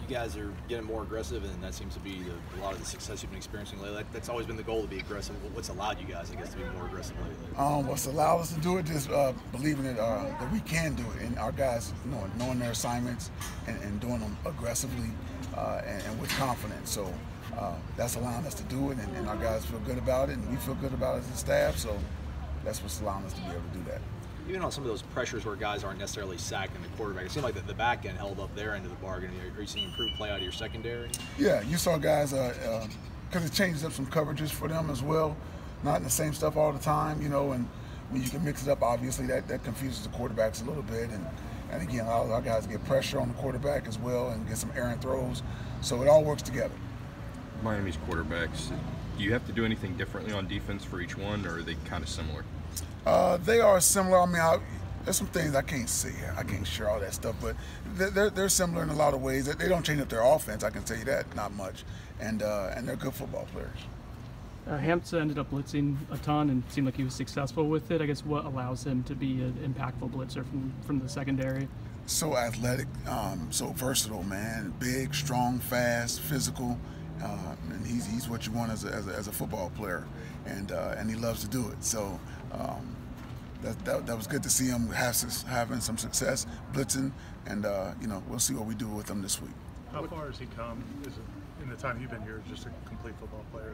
You guys are getting more aggressive, and that seems to be a lot of the success you've been experiencing lately. That's always been the goal, to be aggressive. What's allowed you guys, I guess, to be more aggressive lately? What's allowed us to do it, just believing that we can do it, and our guys knowing their assignments and doing them aggressively and with confidence. So that's allowing us to do it, and our guys feel good about it, and we feel good about it as a staff. So that's what's allowing us to be able to do that. Even on some of those pressures where guys aren't necessarily sacking the quarterback, it seemed like the back end held up their end of the bargain. Are you seeing improved play out of your secondary? Yeah, you saw guys, because it changes up some coverages for them as well. Not in the same stuff all the time, and when you can mix it up, obviously that confuses the quarterbacks a little bit. And again, a lot of our guys get pressure on the quarterback as well and get some errant throws. So it all works together. Miami's quarterbacks, do you have to do anything differently on defense for each one, or are they kind of similar? They are similar. I mean, there's some things I can't say. I can't share all that stuff, but they're similar in a lot of ways. They don't change up their offense, I can tell you that, not much. And they're good football players. Hamsah ended up blitzing a ton and seemed like he was successful with it. I guess what allows him to be an impactful blitzer from the secondary? So athletic, so versatile, man. Big, strong, fast, physical. And he's what you want as a football player, and he loves to do it. So that was good to see him having some success blitzing, and we'll see what we do with him this week. How far has he come? Is it in the time you've been here, just a complete football player?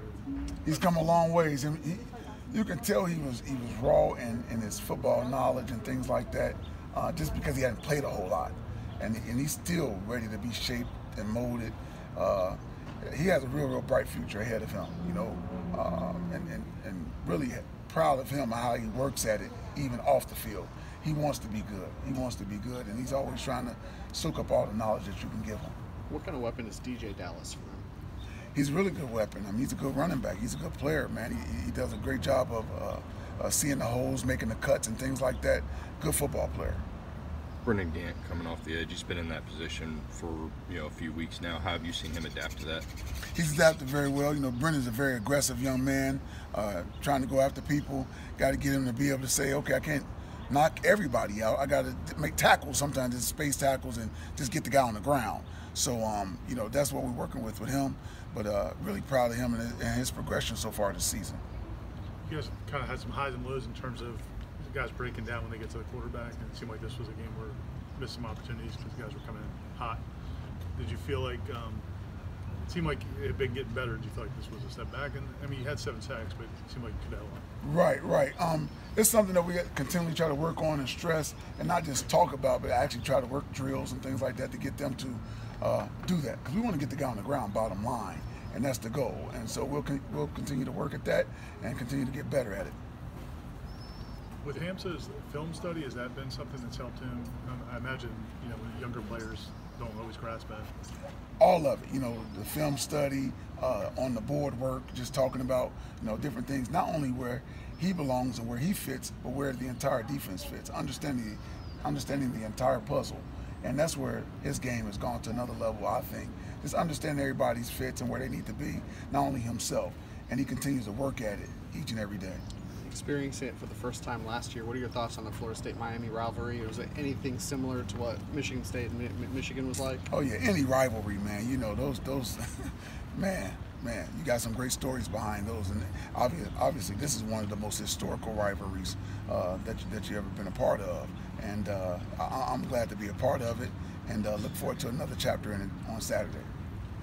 He's come a long ways. You can tell he was raw in his football knowledge and things like that, just because he hadn't played a whole lot, and he's still ready to be shaped and molded. He has a real bright future ahead of him, and really proud of him how he works at it, even off the field. He wants to be good. He wants to be good, and he's always trying to soak up all the knowledge that you can give him. What kind of weapon is DJ Dallas for him? He's a really good weapon. I mean, he's a good running back. He's a good player, man. He does a great job of seeing the holes, making the cuts, and things like that. Good football player. Brendan Gant coming off the edge, he's been in that position for a few weeks now. How have you seen him adapt to that? He's adapted very well. Brendan's a very aggressive young man, trying to go after people. Got to get him to be able to say, okay, I can't knock everybody out. I got to make tackles. Sometimes it's space tackles and just get the guy on the ground. So that's what we're working with him. But really proud of him and his progression so far this season. You guys kind of had some highs and lows in terms of guys breaking down when they get to the quarterback, and it seemed like this was a game where missed some opportunities because guys were coming in hot. Did you feel like it seemed like it had been getting better? Did you feel like this was a step back? And I mean, you had 7 sacks, but it seemed like you could have one. Right. It's something that we continually try to work on and stress, and not just talk about, but actually try to work drills and things like that to get them to do that, because we want to get the guy on the ground, bottom line, and that's the goal. And so we'll continue to work at that and continue to get better at it. With Hamsah's film study, has that been something that's helped him? I imagine, younger players don't always grasp that. All of it, the film study, on the board work, just talking about, different things, not only where he belongs and where he fits, but where the entire defense fits, understanding the entire puzzle. And that's where his game has gone to another level, I think. Just understanding everybody's fits and where they need to be, not only himself. And he continues to work at it each and every day. Experiencing it for the first time last year, what are your thoughts on the Florida State-Miami rivalry? Or was it anything similar to what Michigan State and Michigan was like? Oh yeah, any rivalry, man. Those man, you got some great stories behind those, and obviously this is one of the most historical rivalries that you ever been a part of, and I'm glad to be a part of it, and look forward to another chapter in it on Saturday.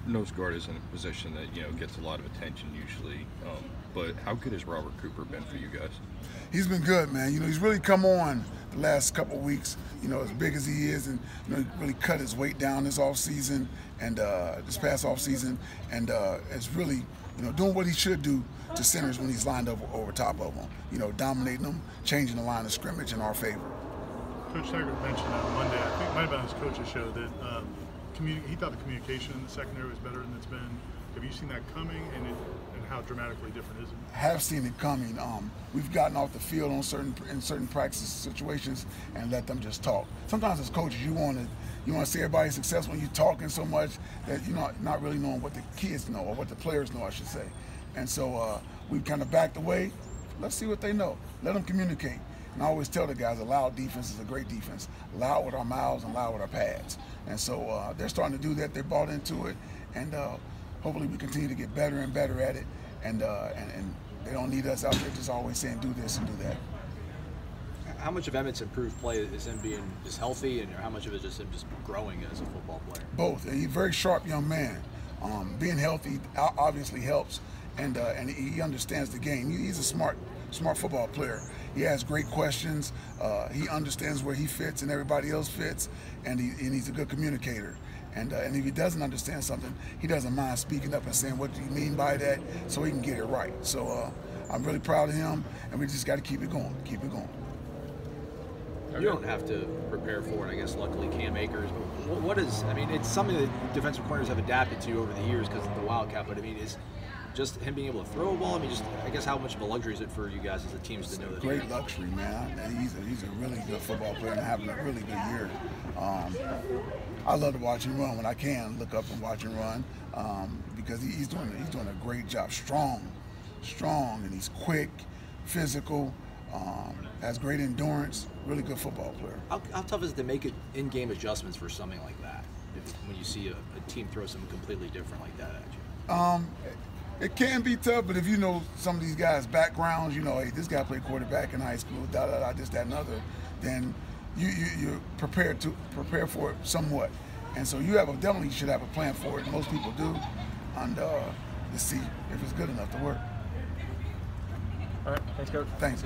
Nose guard is in a position that gets a lot of attention usually, but how good has Robert Cooper been for you guys? He's been good, man. He's really come on the last couple of weeks. As big as he is, and he really cut his weight down this off season and this past off season, and is really doing what he should do to centers when he's lined up over top of them. Dominating them, changing the line of scrimmage in our favor. Coach Taggart mentioned on Monday, I think it might have been on his coach's show, that he thought the communication in the secondary was better than it's been. Have you seen that coming, and how dramatically different is it? Have seen it coming. We've gotten off the field in certain practice situations and let them just talk. Sometimes as coaches, you want to see everybody successful, and you're talking so much that you're not really knowing what the kids know, or what the players know, I should say. And so we've kind of backed away. Let's see what they know. Let them communicate. And I always tell the guys, a loud defense is a great defense. Loud with our mouths and loud with our pads. And so they're starting to do that. They're bought into it, and hopefully we continue to get better and better at it. And they don't need us out there just always saying do this and do that. How much of Emmett's improved play is him being just healthy, and how much of it is just him just growing as a football player? Both. He's a very sharp young man. Being healthy obviously helps, and he understands the game. He's a smart football player. He has great questions. He understands where he fits and everybody else fits, and he's a good communicator. And if he doesn't understand something, he doesn't mind speaking up and saying, what do you mean by that, so he can get it right. So I'm really proud of him, and we just got to keep it going, keep it going. You don't have to prepare for it, I guess, luckily, Cam Akers. But what is, I mean, it's something that defensive corners have adapted to over the years because of the Wildcat, but I mean, is just him being able to throw a ball, I mean, just, I guess, how much of a luxury is it for you guys as a team to know that? Great luxury, man. He's a really good football player and having a really good year. I love to watch him run when I can, look up and watch him run, because he's doing a great job. Strong, and he's quick, physical, has great endurance, really good football player. How tough is it to make it in-game adjustments for something like that, when you see a team throw something completely different like that at you? It can be tough, but if you know some of these guys' backgrounds, you know, hey, this guy played quarterback in high school, this, that, and other, then you're prepared for it somewhat. And so you definitely should have a plan for it. Most people do, and to see if it's good enough to work. All right, thanks, Coach. Thanks.